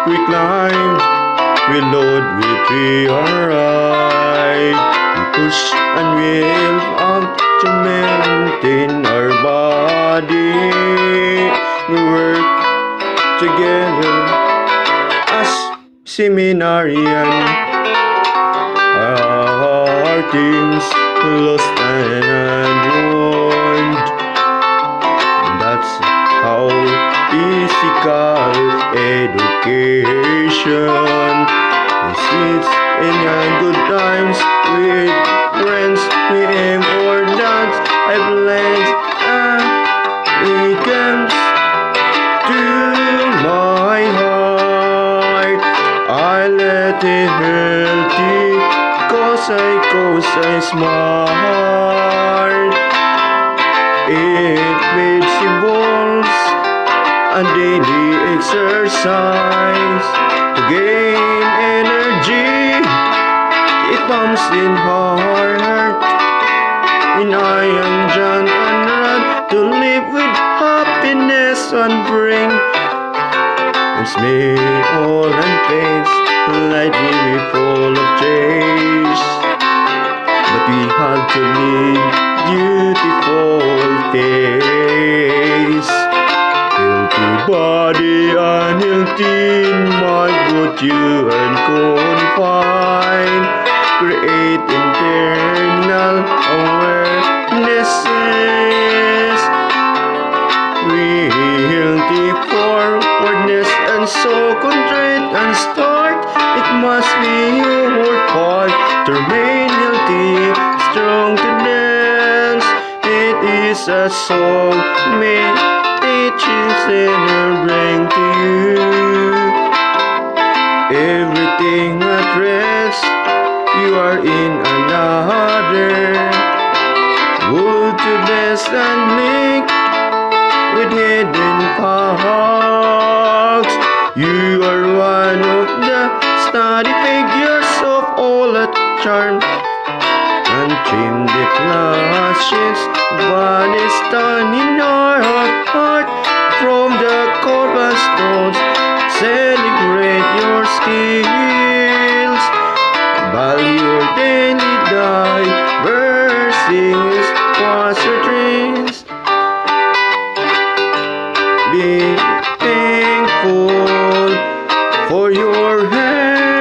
we climb, we load, we ride, we push and we help out to maintain our body. We work together as Seminarian. Our teams lost and won. That's how physical education is. In good times with friends, we aim for dance. I bless it comes to my heart. I let it healthy, cause I smart. It vegetables and daily exercise to gain energy. It pumps in heart when I am young and run to live with happiness and bring and smile and face like we full of change. But we have to live beautiful face. Healthy body and healthy mind, put you and confine. Create internal awarenesses. We healthy forwardness and so contrite and start. It must be your part to remain healthy, strong to dance. It is a song may teaches and bring to you. Everything at rest, you are in another wood to best and make with hidden facts. You are one of the study figures of all that charm and trim the flashes, but it's done in our heart from the cornerstones. Celebrate your skills, value your daily diversities, cross your dreams. Be thankful for your health.